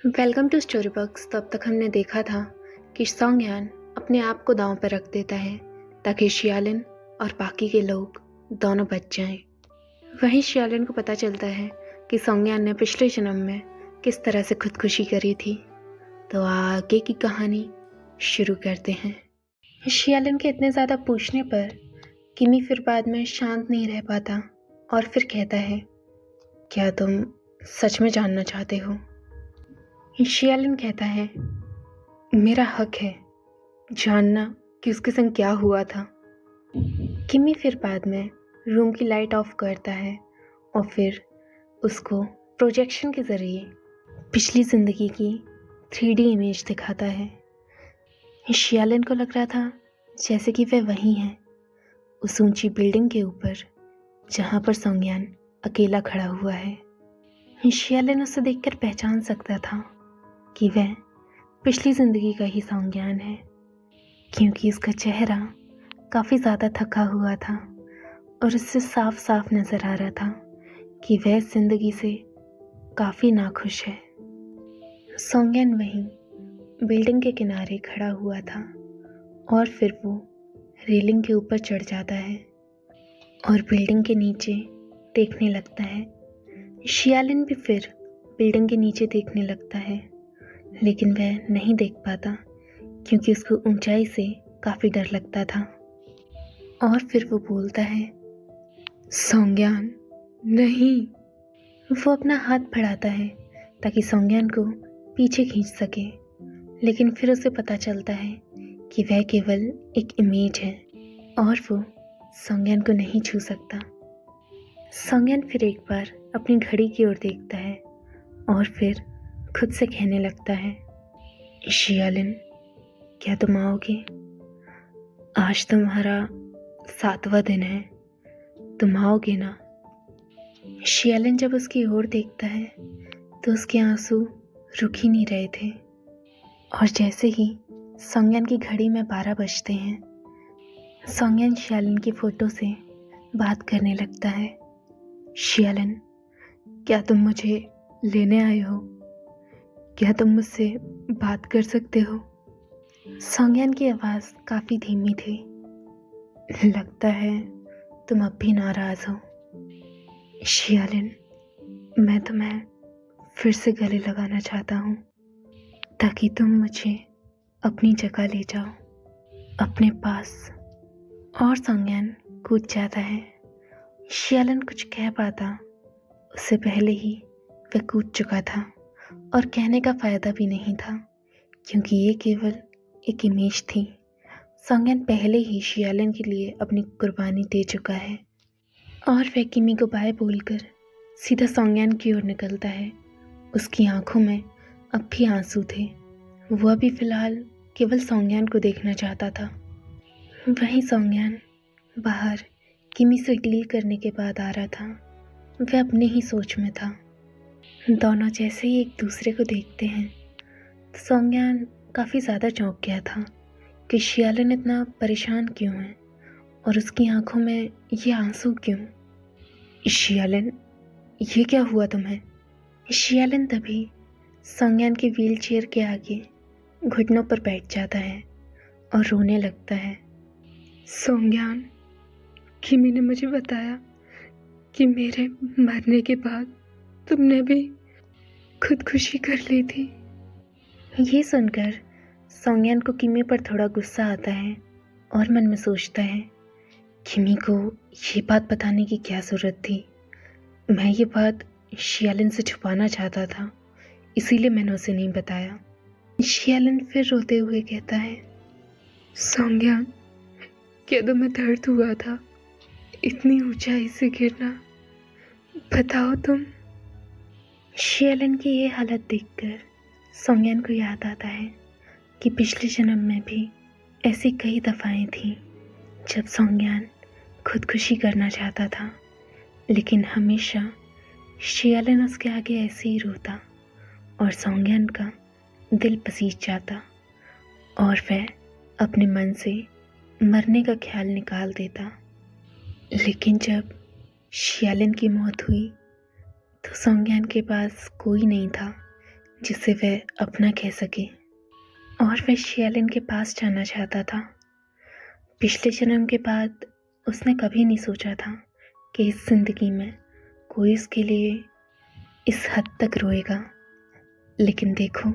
Welcome to story box. तब तक हमने देखा था कि सोंगयान अपने आप को दांव पर रख देता है ताकि शियालिन और बाकी के लोग दोनों बच जाएं। वहीं शियालिन को पता चलता है कि सोंगयान ने पिछले जन्म में किस तरह से खुदकुशी करी थी। तो आगे की कहानी शुरू करते हैं। शियालिन के इतने ज़्यादा पूछने पर किमी फिर बाद में शांत नहीं रह पाता और फिर कहता है, क्या तुम सच में जानना चाहते हो? शियालिन कहता है, मेरा हक है जानना कि उसके संग क्या हुआ था। किमी फिर बाद में रूम की लाइट ऑफ करता है और फिर उसको प्रोजेक्शन के ज़रिए पिछली ज़िंदगी की 3D इमेज दिखाता है। शियालिन को लग रहा था जैसे कि वह वहीं है, उस ऊंची बिल्डिंग के ऊपर जहाँ पर सोंगयान अकेला खड़ा हुआ है। शियालिन उसे देखकर पहचान सकता था कि वह पिछली ज़िंदगी का ही सोंगयान है, क्योंकि उसका चेहरा काफ़ी ज़्यादा थका हुआ था और उससे साफ साफ नज़र आ रहा था कि वह ज़िंदगी से काफ़ी नाखुश है। सोंगयान वहीं बिल्डिंग के किनारे खड़ा हुआ था और फिर वो रेलिंग के ऊपर चढ़ जाता है और बिल्डिंग के नीचे देखने लगता है। शियालिन भी फिर बिल्डिंग के नीचे देखने लगता है, लेकिन वह नहीं देख पाता क्योंकि उसको ऊंचाई से काफ़ी डर लगता था। और फिर वो बोलता है, सोंगयान नहीं। वो अपना हाथ बढ़ाता है ताकि सोंगयान को पीछे खींच सके, लेकिन फिर उसे पता चलता है कि वह केवल एक इमेज है और वो सोंगयान को नहीं छू सकता। सोंगयान फिर एक बार अपनी घड़ी की ओर देखता है और फिर खुद से कहने लगता है, शियालिन, क्या तुम आओगे? आज तुम्हारा 7वां दिन है, तुम आओगे ना? शियालिन जब उसकी ओर देखता है तो उसके आंसू रुक ही नहीं रहे थे और जैसे ही सोंगयान की घड़ी में 12 बजते हैं, सोंगयान शियालिन की फ़ोटो से बात करने लगता है। शियालिन, क्या तुम मुझे लेने आए हो? क्या तुम मुझसे बात कर सकते हो? सोंगयान की आवाज़ काफ़ी धीमी थी। लगता है तुम अब भी नाराज़ हो। शियालिन, मैं तुम्हें फिर से गले लगाना चाहता हूँ ताकि तुम मुझे अपनी जगह ले जाओ, अपने पास। और सोंगयान कूद जाता है। शियालिन कुछ कह पाता उससे पहले ही वह कूद चुका था और कहने का फ़ायदा भी नहीं था क्योंकि ये केवल एक इमेज थी। सोंगयान पहले ही शियालिन के लिए अपनी कुर्बानी दे चुका है। और वह किमी को बाय बोलकर सीधा सोंगयान की ओर निकलता है। उसकी आंखों में अब भी आंसू थे। वह भी फिलहाल केवल सोंगयान को देखना चाहता था। वहीं सोंगयान बाहर किमी से डील करने के बाद आ रहा था। वह अपने ही सोच में था। दोनों जैसे ही एक दूसरे को देखते हैं तो सोंगयान काफ़ी ज़्यादा चौंक गया था कि शियालिन इतना परेशान क्यों है और उसकी आंखों में ये आंसू क्यों। शियालिन, ये क्या हुआ तुम्हें? शियालिन तभी सोंगयान के व्हील चेयर के आगे घुटनों पर बैठ जाता है और रोने लगता है। सोंगयान, किमी ने मुझे बताया कि मेरे मरने के बाद तुमने भी खुदकुशी कर ली थी। ये सुनकर सोंगयान को किमी पर थोड़ा गुस्सा आता है और मन में सोचता है, किमी को ये बात बताने की क्या ज़रूरत थी? मैं ये बात शियालिन से छुपाना चाहता था, इसीलिए मैंने उसे नहीं बताया। शियालिन फिर रोते हुए कहता है, सोंगयान, क्या तुम्हें दर्द हुआ था इतनी ऊंचाई से गिरना? बताओ तुम। शियालिन की ये हालत देखकर सोंगयान को याद आता है कि पिछले जन्म में भी ऐसी कई दफ़ाएं थी जब सोंगयान खुदकुशी करना चाहता था, लेकिन हमेशा शियालिन उसके आगे ऐसे ही रोता और सोंगयान का दिल पसीज जाता और वह अपने मन से मरने का ख्याल निकाल देता। लेकिन जब शियालिन की मौत हुई तो सोंगयान के पास कोई नहीं था, जिसे वह अपना कह सके। और वह शियालिन के पास जाना चाहता था। पिछले जन्म के बाद उसने कभी नहीं सोचा था कि इस जिंदगी में कोई उसके लिए इस हद तक रोएगा। लेकिन देखो,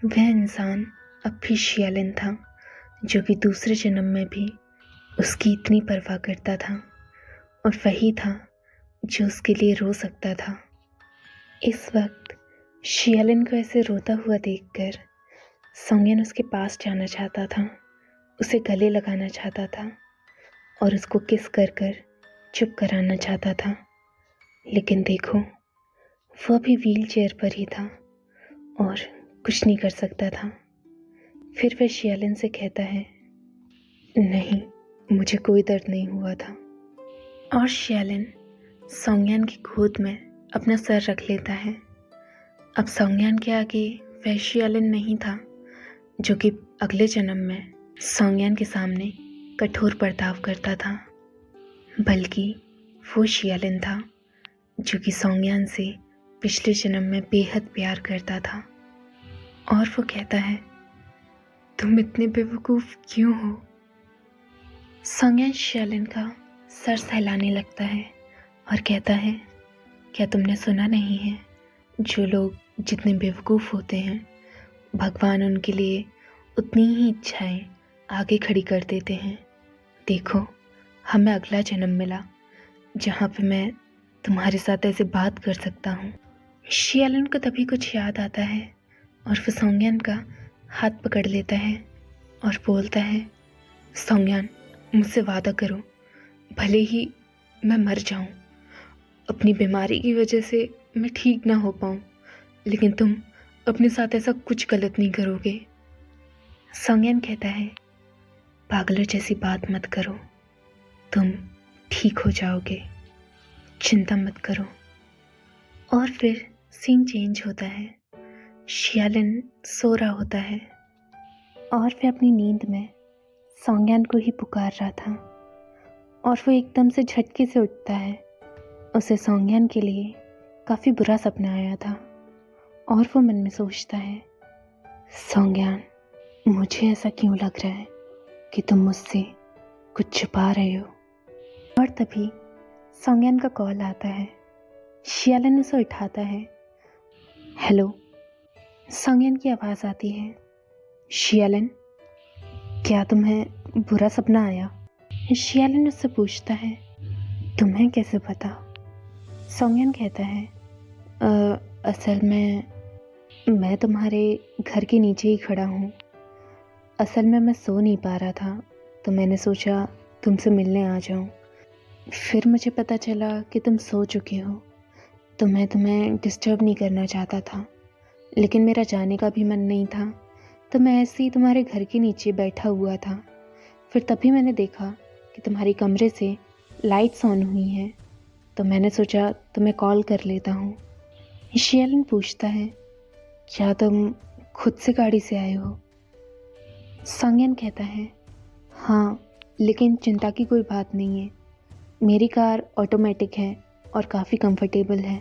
वह इंसान अब भी शियालिन था, जो कि दूसरे जन्म में भी उसकी इतनी परवाह करता था, और वही था जो उसके लिए रो सकता था। इस वक्त शियालिन को ऐसे रोता हुआ देखकर सोंगयन उसके पास जाना चाहता था, उसे गले लगाना चाहता था और उसको किस कर कर चुप कराना चाहता था। लेकिन देखो, वह भी व्हील चेयर पर ही था और कुछ नहीं कर सकता था। फिर वह शियालिन से कहता है, नहीं, मुझे कोई दर्द नहीं हुआ था। और शियालिन सोंगयन की गोद में अपना सर रख लेता है। अब सोंगयन के आगे वह शियालिन नहीं था जो कि अगले जन्म में सोंगयन के सामने कठोर बर्ताव करता था, बल्कि वो शियालिन था जो कि सोंगयन से पिछले जन्म में बेहद प्यार करता था। और वो कहता है, तुम इतने बेवकूफ़ क्यों हो? सोंगयन शियालिन का सर सहलाने लगता है और कहता है, क्या तुमने सुना नहीं है, जो लोग जितने बेवकूफ़ होते हैं, भगवान उनके लिए उतनी ही इच्छाएं आगे खड़ी कर देते हैं। देखो, हमें अगला जन्म मिला जहाँ पे मैं तुम्हारे साथ ऐसे बात कर सकता हूँ। शियालिन को तभी कुछ याद आता है और वो सोंगयन का हाथ पकड़ लेता है और बोलता है, सोंगयन, मुझसे वादा करो, भले ही मैं मर जाऊँ, अपनी बीमारी की वजह से मैं ठीक ना हो पाऊँ, लेकिन तुम अपने साथ ऐसा कुछ गलत नहीं करोगे। सोंगयन कहता है, पागलों जैसी बात मत करो, तुम ठीक हो जाओगे, चिंता मत करो। और फिर सीन चेंज होता है। शियालिन सो रहा होता है और वह अपनी नींद में सोंगयन को ही पुकार रहा था, और वो एकदम से झटके से उठता है। उसे सोंगयन के लिए काफ़ी बुरा सपना आया था और वो मन में सोचता है, सोंगयन, मुझे ऐसा क्यों लग रहा है कि तुम मुझसे कुछ छुपा रहे हो। और तभी सोंगयन का कॉल आता है। शियालिन उसे उठाता है। हेलो, सोंगयन की आवाज़ आती है। शियालिन, क्या तुम्हें बुरा सपना आया? शियालिन उससे पूछता है, तुम्हें कैसे पता? सोंगयन कहता है, असल में मैं तुम्हारे घर के नीचे ही खड़ा हूँ। असल में मैं सो नहीं पा रहा था, तो मैंने सोचा तुमसे मिलने आ जाऊँ। फिर मुझे पता चला कि तुम सो चुके हो, तो मैं तुम्हें डिस्टर्ब नहीं करना चाहता था, लेकिन मेरा जाने का भी मन नहीं था, तो मैं ऐसे ही तुम्हारे घर के नीचे बैठा हुआ था। फिर तभी मैंने देखा कि तुम्हारे कमरे से लाइट्स ऑन हुई हैं, तो मैंने सोचा तुम्हें कॉल कर लेता हूँ। शियालिन पूछता है, क्या तुम खुद से गाड़ी से आए हो? सोंगयन कहता है, हाँ, लेकिन चिंता की कोई बात नहीं है। मेरी कार ऑटोमेटिक है और काफ़ी कंफर्टेबल है।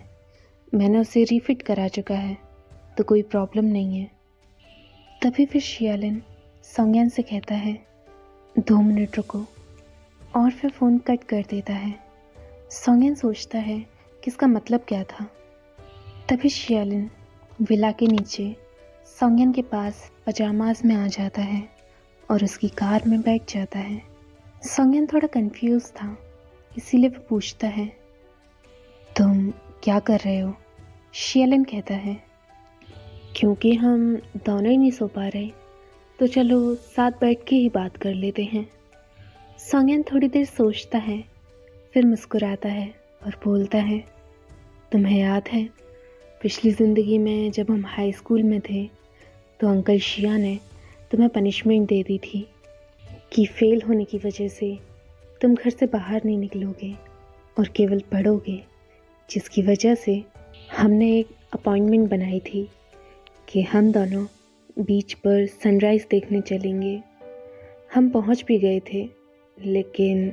मैंने उसे रीफिट करा चुका है, तो कोई प्रॉब्लम नहीं है। तभी फिर शियालिन सोंगयन से कहता है, 2 मिनट रुको, और फिर फ़ोन कट कर देता है। सोंगयन सोचता है कि इसका मतलब क्या था। तभी शियालिन विला के नीचे सोंगयन के पास पजामाज में आ जाता है और उसकी कार में बैठ जाता है। सोंगयन थोड़ा कंफ्यूज था, इसीलिए वो पूछता है, तुम क्या कर रहे हो? शियालिन कहता है, क्योंकि हम दोनों ही नहीं सो पा रहे, तो चलो साथ बैठ के ही बात कर लेते हैं। सोंगयन थोड़ी देर सोचता है, फिर मुस्कुराता है और बोलता है, तुम्हें याद है पिछली ज़िंदगी में जब हम हाई स्कूल में थे, तो अंकल शिया ने तुम्हें पनिशमेंट दे दी थी कि फ़ेल होने की वजह से तुम घर से बाहर नहीं निकलोगे और केवल पढ़ोगे, जिसकी वजह से हमने एक अपॉइंटमेंट बनाई थी कि हम दोनों बीच पर सनराइज़ देखने चलेंगे। हम पहुंच भी गए थे, लेकिन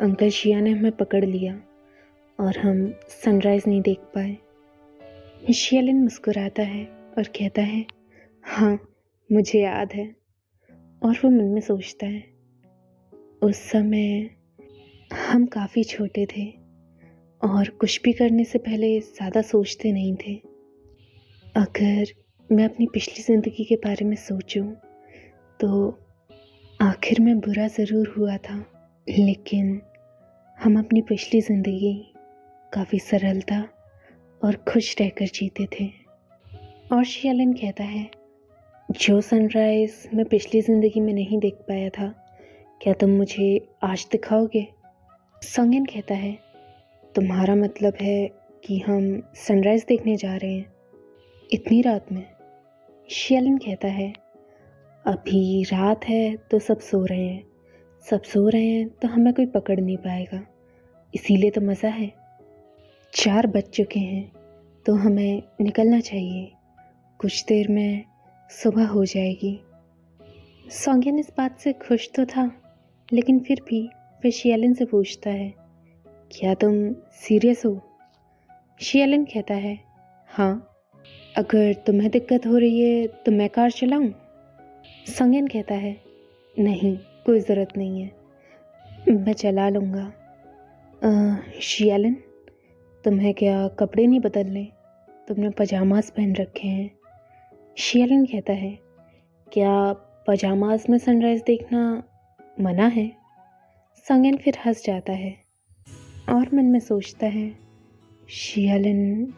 अंकल शिया ने हमें पकड़ लिया और हम सनराइज़ नहीं देख पाए। शियालिन मुस्कुराता है और कहता है, हाँ मुझे याद है। और वो मन में सोचता है, उस समय हम काफ़ी छोटे थे और कुछ भी करने से पहले ज़्यादा सोचते नहीं थे। अगर मैं अपनी पिछली ज़िंदगी के बारे में सोचूं तो आखिर में बुरा ज़रूर हुआ था, लेकिन हम अपनी पिछली ज़िंदगी काफ़ी सरलता और खुश रहकर जीते थे। और शियालिन कहता है, जो सनराइज़ मैं पिछली ज़िंदगी में नहीं देख पाया था, क्या तुम मुझे आज दिखाओगे? संगयन कहता है, तुम्हारा मतलब है कि हम सनराइज़ देखने जा रहे हैं इतनी रात में? शियालिन कहता है, अभी रात है तो सब सो रहे हैं, सब सो रहे हैं तो हमें कोई पकड़ नहीं पाएगा, इसीलिए तो मज़ा है। 4 बज चुके हैं तो हमें निकलना चाहिए, कुछ देर में सुबह हो जाएगी। संगयन इस बात से खुश तो था, लेकिन फिर भी वह शियालिन से पूछता है, क्या तुम सीरियस हो? शियालिन कहता है, हाँ, अगर तुम्हें दिक्कत हो रही है तो मैं कार चलाऊं? संगयन कहता है, नहीं, कोई ज़रूरत नहीं है, मैं चला लूँगा। शियालिन, तुम्हें क्या कपड़े नहीं बदलने? तुमने पजामास पहन रखे हैं। शियालिन कहता है, क्या पजामास में सनराइज़ देखना मना है? संगयन फिर हंस जाता है और मन में सोचता है, शियालिन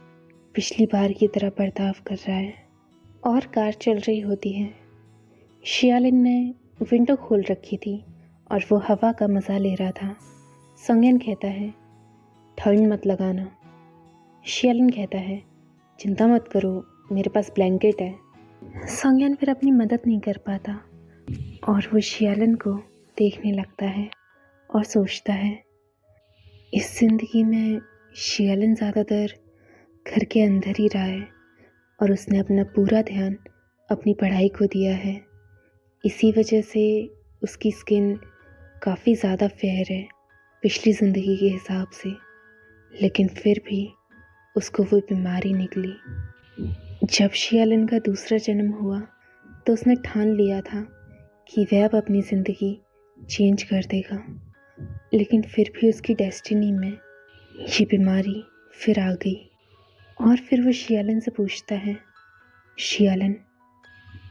पिछली बार की तरह बर्ताव कर रहा है। और कार चल रही होती है। शियालिन ने विंडो खोल रखी थी और वो हवा का मज़ा ले रहा था। संगयन कहता है, ठंड मत लगाना। शियालिन कहता है, चिंता मत करो, मेरे पास ब्लैंकेट है। संगयन फिर अपनी मदद नहीं कर पाता और वो शियालिन को देखने लगता है और सोचता है, इस ज़िंदगी में शियालिन ज़्यादातर घर के अंदर ही रहा है और उसने अपना पूरा ध्यान अपनी पढ़ाई को दिया है। इसी वजह से उसकी स्किन काफ़ी ज़्यादा फेयर है पिछली ज़िंदगी के हिसाब से, लेकिन फिर भी उसको वो बीमारी निकली। जब शियालिन का दूसरा जन्म हुआ तो उसने ठान लिया था कि वह अब अपनी ज़िंदगी चेंज कर देगा, लेकिन फिर भी उसकी डेस्टिनी में ये बीमारी फिर आ गई। और फिर वो शियालिन से पूछता है, शियालिन,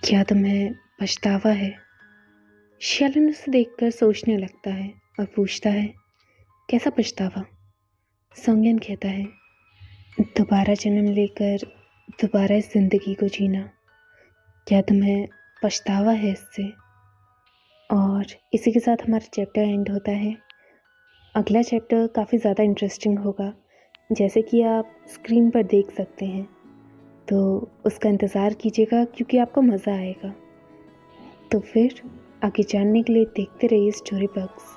क्या तुम्हें पछतावा है? शियालिन उसे देखकर सोचने लगता है और पूछता है, कैसा पछतावा? संगयन कहता है, दोबारा जन्म लेकर दोबारा इस ज़िंदगी को जीना, क्या तुम्हें पछतावा है इससे? और इसी के साथ हमारा चैप्टर एंड होता है। अगला चैप्टर काफ़ी ज़्यादा इंटरेस्टिंग होगा, जैसे कि आप स्क्रीन पर देख सकते हैं, तो उसका इंतज़ार कीजिएगा क्योंकि आपको मज़ा आएगा। तो फिर आगे जानने के लिए देखते रहिए स्टोरी बग्स।